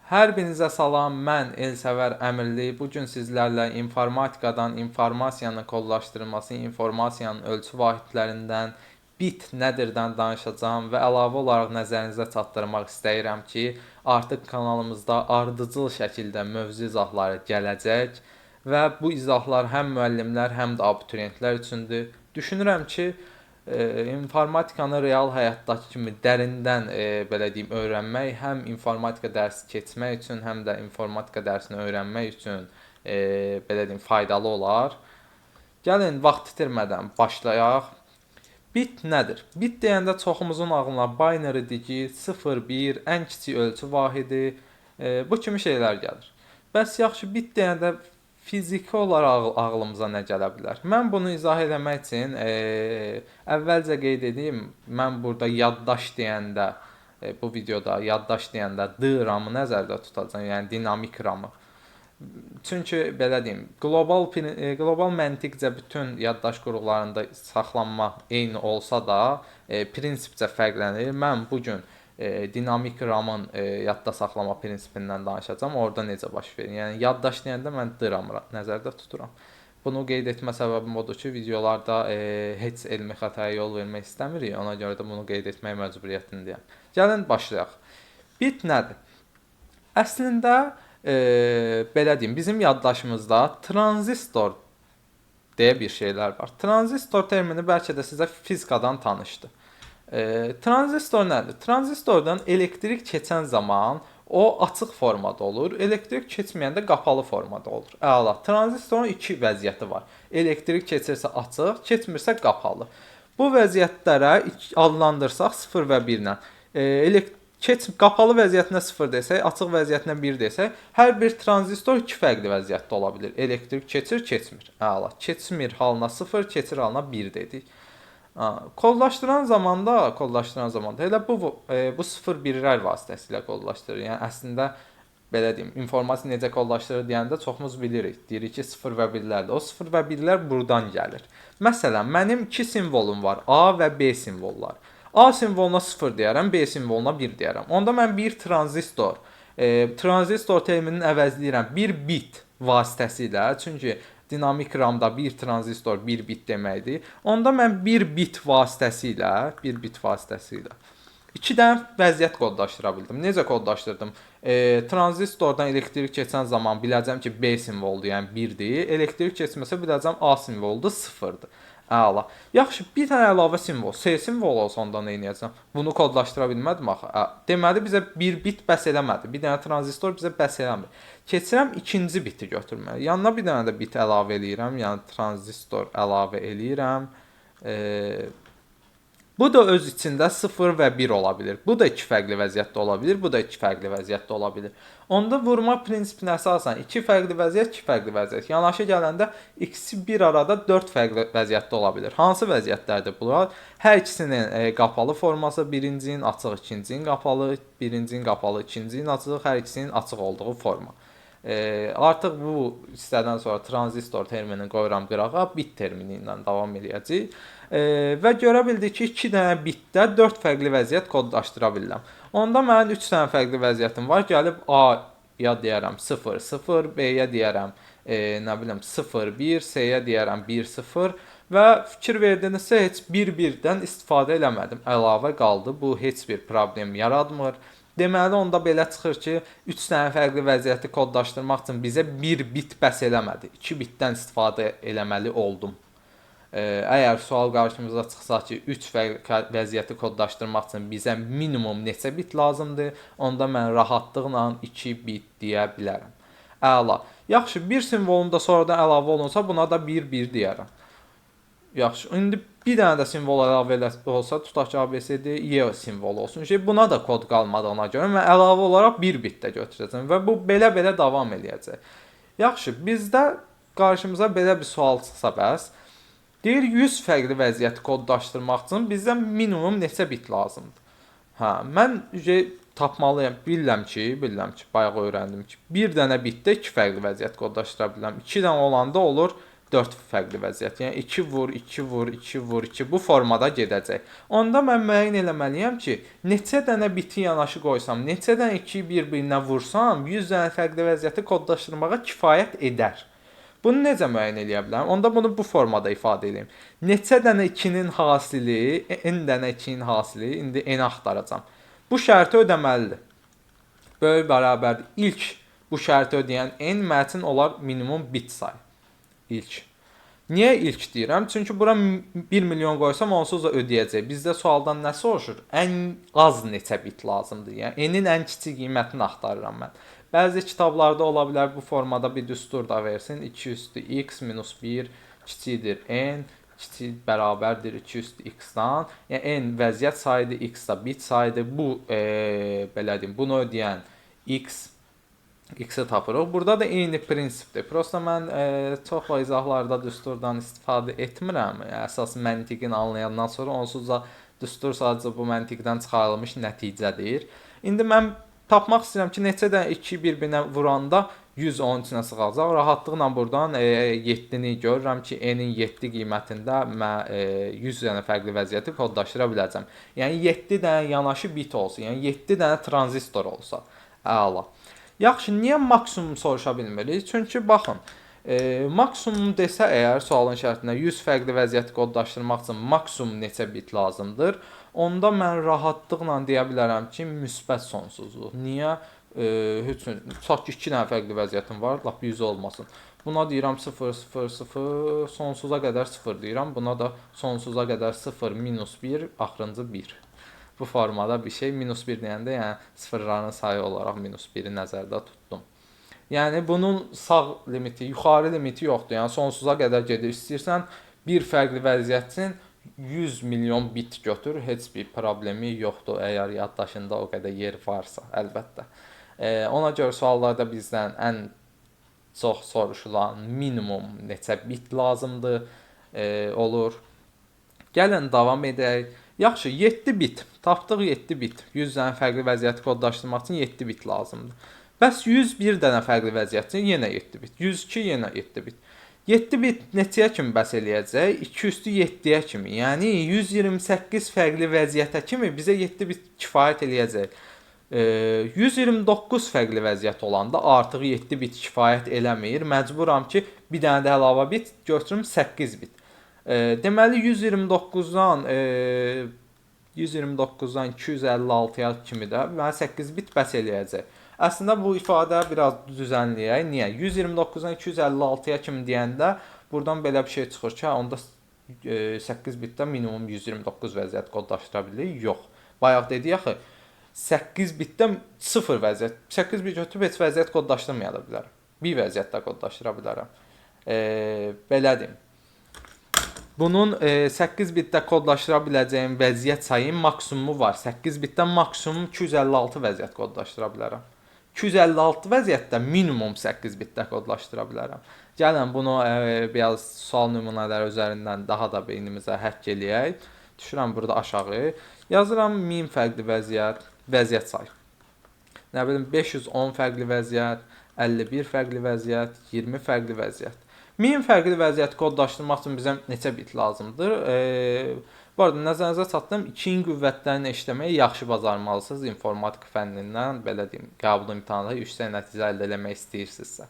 Hər birinizə salam, mən Elsəvər Əmirli. Bugün sizlərlə informatikadan, informasiyanın kodlaşdırılması, informasiyanın ölçü vahidlərindən, bit nədirdən danışacağam və əlavə olaraq nəzərinizə çatdırmaq istəyirəm ki, artıq kanalımızda ardıcıl şəkildə mövzu izahları gələcək və bu izahlar həm müəllimlər, həm də abituriyentlər üçündür. Düşünürəm ki, informatikanı real həyatdakı kimi dərindən belə deyim öyrənmək, həm informatika dərsi keçmək üçün, həm də informatika dərsini öyrənmək üçün belə deyim faydalı olar. Gəlin vaxt itirmədən başlayaq. Bit nədir? Bit deyəndə çoxumuzun ağlına binary digit, 0, 1, ən kiçik ölçü vahidi, bu kimi şeylər gəlir. Bəs yaxşı bit deyəndə fiziki olaraq ağlımıza nə gələ bilər? Mən bunu izah etmək üçün əvvəlcə qeyd edeyim, mən burada yaddaş deyəndə bu videoda yaddaş deyəndə D RAM-ı nəzərdə tutacağam, yəni dinamik RAM-ı. Çünki belə deyim, qlobal məntiqcə bütün yaddaş qurğularında saxlanma eyni olsa da, prinsipcə fərqlənir. Mən bu gün dinamik RAM-ın yadda saxlama prinsipindən danışacağam. Orada necə baş verir? Yəni yaddaş deyəndə mən D RAM-ı nəzərdə tuturam. Bunu qeyd etmə səbəbim odur ki, videolarda heç elmi xətaya yol vermək istəmirik. Ona görə də bunu qeyd etmək məcburiyyətindəyəm. Gəlin başlayaq. Bit nədir? Əslində belə deyim, bizim yaddaşımızda tranzistor deyə bir şeylər var. Tranzistor termini bəlkə də sizə fizikadan tanışdır. Tranzistor nədir? Tranzistordan elektrik keçən zaman o açıq formada olur, elektrik keçməyəndə qapalı formada olur. Əla. Tranzistorun iki vəziyyəti var. Elektrik keçirsə açıq, keçmirsə qapalı. Bu vəziyyətlərə adlandırsaq 0 və 1 ilə. Qapalı vəziyyətinə 0 desək, açıq vəziyyətinə 1 desək, hər bir tranzistor iki fərqli vəziyyətdə ola bilər. Elektrik keçir, keçmir. Əla. Keçmir halına 0, keçir halına 1 dedik. Kodlaşdıran zamanda elə bu 0-1-lər vasitəsilə kodlaşdırır. Yəni əslində belə deyim, informasiya necə kodlaşdırır deyəndə çoxumuz bilirik. Deyirik ki, 0 və 1-lərdir. O 0 və 1-lər buradan gəlir. Məsələn, mənim 2 simvolum var, A və B simvolları. A simvoluna 0 deyərəm, B simvoluna 1 deyərəm. Onda mən bir tranzistor terminini əvəzləyirəm bir bit vasitəsilə, çünki dinamik RAM-da bir tranzistor 1 bit deməkdir. Onda mən bir bit vasitəsilə 2 dənə vəziyyət kodlaşdıra bildim. Necə kodlaşdırdım? Tranzistordan elektrik keçən zaman biləcəm ki, B simvoludur, yəni 1-dir. Elektrik keçməsə biləcəm A simvoludur, 0-dır. Əla. Yaxşı, bir dənə əlavə simvol, C simvolu olsa onda nə edəcəm? Bunu kodlaşdıra bilmədim axı. Deməli bizə bir bit bəs eləmədi. Bir dənə tranzistor bizə bəs eləmir. Keçirəm ikinci biti götürməyə. Yanına bir dənə də bit əlavə eləyirəm, yəni tranzistor əlavə eləyirəm. Bu da öz içində 0 və 1 ola bilər. Bu da iki fərqli vəziyyətdə ola bilər, bu da iki fərqli vəziyyətdə ola bilər. Onda vurma prinsipinə əsasən iki fərqli vəziyyət. Yanaşı gələndə ikisi bir arada 4 fərqli vəziyyətdə ola bilər. Hansı vəziyyətlərdir bunlar? Hər ikisinin qapalı forması, birincinin açıq, ikincinin qapalı, birincinin qapalı, ikincinin açıq, hər ikisinin açıq olduğu forma. Artıq bu hissədən sonra tranzistor terminini qoyuram qırağa, bit termini ilə davam edəcəyik. Və görə bildik ki, 2 dənə bitdə 4 fərqli vəziyyət kodlaşdıra bilirəm. Onda mənim 3 dənə fərqli vəziyyətim var. Gəlib A-ya deyərəm 0, 0, B-yə deyərəm 0, 1, C-yə deyərəm 1, 0 və fikir verdinizsə heç 1-1-dən istifadə eləmədim. Əlavə qaldı. Bu heç bir problem yaratmır. Deməli onda belə çıxır ki, 3 dənə fərqli vəziyyəti kodlaşdırmaq üçün bizə 1 bit bəs eləmədi. 2 bitdən istifadə eləməli oldum. Əgər sual qarşımıza çıxsa ki, 3 fərqli vəziyyəti kodlaşdırmaq üçün bizə minimum neçə bit lazımdır, onda mən rahatlıqla 2 bit deyə bilərəm. Əla. Yaxşı, bir simvolun da sonradan əlavə olunsa, buna da 1-1 deyərəm. Yaxşı, indi bir dənə də simvol əlavə olsa, tutaq ki, ABCD Y simvolu olsun. Buna da kod qalmadığına görə mən əlavə olaraq 1 bit də götürəcəm və bu belə davam eləyəcək. Yaxşı, bizdə qarşımıza belə bir sual çıxsa bəs, deyir 100 fərqli vəziyyəti kodlaşdırmaq üçün bizə minimum neçə bit lazımdır? Mən tapmalıyam, bilirəm ki, bayaq öyrəndim ki, bir dənə bitdə 2 fərqli vəziyyət kodlaşdıra bilirəm. 2 dənə olanda olur 4 fərqli vəziyyət. Yəni 2 vur, 2 vur, 2 vur, 2 bu formada gedəcək. Onda mən müəyyən eləməliyəm ki, neçə dənə biti yanaşı qoysam, neçə dənə 2-yi bir-birinə vursam, 100 dənə fərqli vəziyyəti kodlaşdırmağa kifayət edər. Bunu necə müəyyən eləyə bilərəm? Onda bunu bu formada ifadə edeyim. Neçə dənə 2-nin hasili, n dənə 2-nin hasili, indi n axtaracam. Bu şərti ödəməlidir. Böyük bərabərdir. İlk bu şərti ödəyən n mənim üçün olar minimum bit sayı. İlk. Niyə ilk deyirəm? Çünki bura 1 milyon qoysam onsuz da ödəyəcək. Bizdə sualdan nə soruşur? Ən az neçə bit lazımdır? Yəni n-in ən kiçik qiymətini axtarıram mən. Bəzi kitablarda ola bilər bu formada bir düstur da versin. 2 üstü x minus 1 kiçikdir n, kiçik bərabərdir 2 üstü x-dan. Yəni n vəziyyət sayıdır, x da bit sayıdır. Bu belə deyim, bunu ödəyən x-i tapırıq. Burada da eyni prinsipdir. Prosta mən çox izahlarda düsturdan istifadə etmirəm. Əsas məntiqini anlayandan sonra onsuz da düstur sadəcə bu məntiqdən çıxarılmış nəticədir. İndi mən tapmaq istəyirəm ki, neçə dənə 2 bir-birinə vuranda 100 onun içinə sığacaq. Rahatlıqla buradan 7-ni görürəm ki, n-in 7 qiymətində mən 100 dənə fərqli vəziyyəti kodlaşdıra biləcəm. Yəni 7 dənə yanaşı bit olsa, yəni 7 dənə tranzistor olsa. Əla. Yaxşı, niyə maksimum soruşa bilmirik? Çünki baxın, maksimum desə əgər sualın şərtində 100 fərqli vəziyyəti kodlaşdırmaq üçün maksimum neçə bit lazımdır? Onda mən rahatlıqla deyə bilərəm ki, müsbət sonsuzluq. Niyə? Tutaq ki, 2 dənə fərqli vəziyyətim var, lap 100 olmasın. Buna deyirəm 0, 0, 0, sonsuza qədər 0 deyirəm. Buna da sonsuza qədər 0, minus 1, axırıncı 1. Bu formada bir şey. Minus 1 deyəndə, yəni sıfırların sayı olaraq minus 1-i nəzərdə tutdum. Yəni bunun sağ limiti, yuxarı limiti yoxdur. Yəni sonsuza qədər gedir. İstəyirsən bir fərqli vəziyyət üçün 100 milyon bit götür, heç bir problemi yoxdur. Əgər yaddaşında o qədər yer varsa, əlbəttə. Ona görə suallarda bizdən ən çox soruşulan minimum neçə bit lazımdır olur. Gəlin davam edək. Yaxşı, 7 bit. Tapdıq 7 bit. 100 dənə fərqli vəziyyəti kodlaşdırmaq üçün 7 bit lazımdır. Bəs 101 dənə fərqli vəziyyət üçün yenə 7 bit. 102 yenə 7 bit. 7 bit neçəyə kimi bəs eləyəcək? 2 üstü 7-yə kimi. Yəni 128 fərqli vəziyyətə kimi bizə 7 bit kifayət eləyəcək. 129 fərqli vəziyyət olanda artıq 7 bit kifayət eləmir. Məcburam ki, bir dənə də əlavə bit götürüm 8 bit. Deməli 129-dan 256-ya kimi də mənə 8 bit bəs eləyəcək. Əslində bu ifadə biraz düzənləyək. Niyə? 129-dan 256-ya kimi deyəndə buradan belə bir şey çıxır ki, onda 8 bitdə minimum 129 vəziyyət kodlaşdıra bilirik. Yox. Bayaq dedik axı 8 bitdə 0 vəziyyət. 8 bit götürüb heç vəziyyət kodlaşdırmaya da bilərəm. Bir vəziyyətdə kodlaşdıra bilərəm. Belə deyim. Bunun 8 bitdə kodlaşdıra biləcəyim vəziyyət sayı maksimumu var. 8 bitdə maksimum 256 vəziyyət kodlaşdıra bilərəm. 256 vəziyyətdə minimum 8 bitdə kodlaşdıra bilərəm. Gəlin bunu biraz sual nümunələri üzərindən daha da beynimizə həkk eləyək. Düşürəm burada aşağı. Yazıram 1000 fərqli vəziyyət sayı. Nə bilim 510 fərqli vəziyyət, 51 fərqli vəziyyət, 20 fərqli vəziyyət. 1000 fərqli vəziyyəti kodlaşdırmaq üçün bizə neçə bit lazımdır? Bu arada nəzərinizə çatdırım, 2-nin qüvvətlərini işləməyi yaxşı bacarmalısınız informatika fənnindən, belə deyim, qəbul imtahanında yüksək nəticə əldə etmək istəyirsinizsə.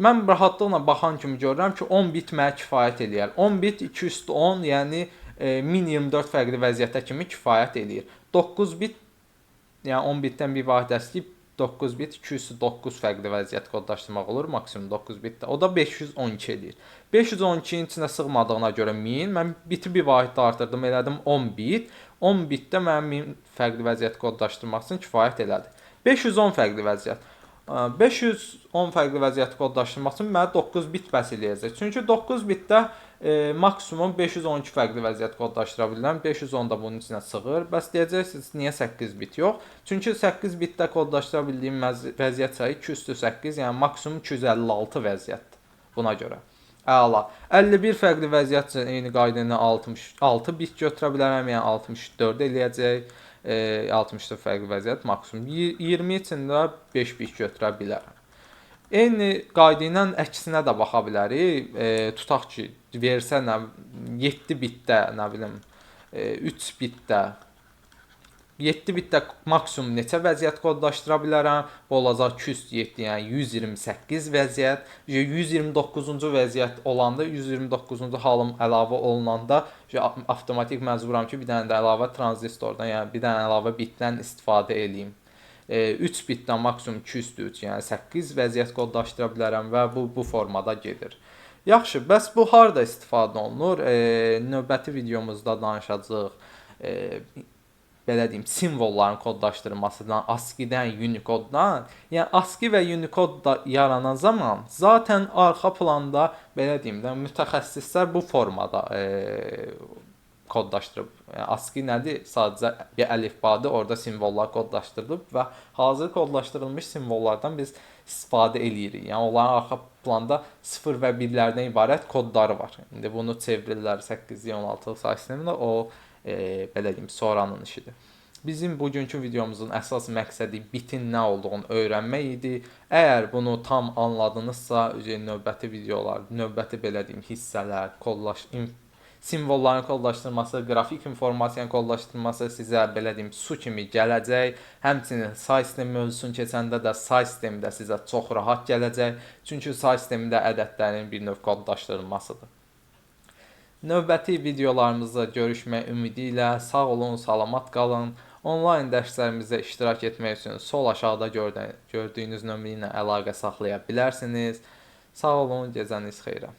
Mən rahatlıqla baxan kimi görürəm ki, 10 bit mənə kifayət eləyər. 10 bit 2 üstü 10, yəni 1024 fərqli vəziyyətə kimi kifayət eləyir. 9 bit, yəni 10 bitdən bir vahidə istəyib 9 bit 209 fərqli vəziyyət kodlaşdırmaq olur, maksimum 9 bitdə. O da 512 edir. 512-nin içinə sığmadığına görə 1000, mən biti bir vahiddə artırdım, elədim 10 bit. 10 bitdə mənim 1000 fərqli vəziyyət kodlaşdırmaq üçün kifayət elədi. 510 fərqli vəziyyət. 510 fərqli vəziyyəti kodlaşdırmaq üçün mənə 9 bit bəs eləyəcək. Çünki 9 bitdə maksimum 512 fərqli vəziyyət kodlaşdıra bilirəm. 510 da bunun içinə sığır. Bəs deyəcəksiniz, niyə 8 bit yox? Çünki 8 bitdə kodlaşdıra bildiyim vəziyyət sayı 2 üstü 8, yəni maksimum 256 vəziyyətdir. Buna görə. Əla. 51 fərqli vəziyyət üçün eyni qayda ilə 66 bit götürə bilərəm, yəni 64 eləyəcək. 64 fərqli vəziyyət maksimum. 20 üçün də 5 bit götürə bilərəm. Eyni qayda ilə əksinə də baxa bilərik. Tutaq ki, versə 7 bitdə, nə bilim, 3 bitdə 7 bitdə maksimum neçə vəziyyət kodlaşdıra bilərəm? Bu olacaq 207, yəni 128 vəziyyət. 129-cu vəziyyət olanda, 129-cu halım əlavə olunanda avtomatik məcburam ki, bir dənə də əlavə tranzistordan, yəni bir dənə əlavə bitdən istifadə edeyim. 3 bitdən maksimum 203, yəni 8 vəziyyət kodlaşdıra bilərəm və bu formada gedir. Yaxşı, bəs bu harda istifadə olunur? Növbəti videomuzda danışacağıq. Belə deyim, simvolların kodlaşdırılmasından, ASCII-dən, Unicode-dan. Yəni ASCII və Unicode da yaranan zaman zaten arxa planda belə deyim də mütəxəssislər bu formada kodlaşdırıb. Yəni ASCII nədir? Sadəcə bir əlifbadır, orada simvollar kodlaşdırılıb və hazır kodlaşdırılmış simvollardan biz istifadə eləyirik. Yəni onların arxa planda 0 və 1-lərdən ibarət kodları var. İndi bunu çevirirlər 8-16 say sisteminə, o belə deyim, sonranın işidir. Bizim bugünkü videomuzun əsas məqsədi bitin nə olduğunu öyrənmək idi. Əgər bunu tam anladınızsa, növbəti videolar, növbəti belə deyim, hissələr, simvolların kodlaşdırılması, qrafik informasiyanın kodlaşdırılması sizə belə deyim, su kimi gələcək. Həmçinin say sistemi mövzusunu keçəndə də say sistemi də sizə çox rahat gələcək. Çünki say sistemində ədədlərin bir növ kodlaşdırılmasıdır. Növbəti videolarımızda görüşmək ümidi ilə sağ olun, salamat qalın. Onlayn dərslərimizdə iştirak etmək üçün sol aşağıda gördüyünüz nömrə ilə əlaqə saxlaya bilərsiniz. Sağ olun, gecəniz xeyrə.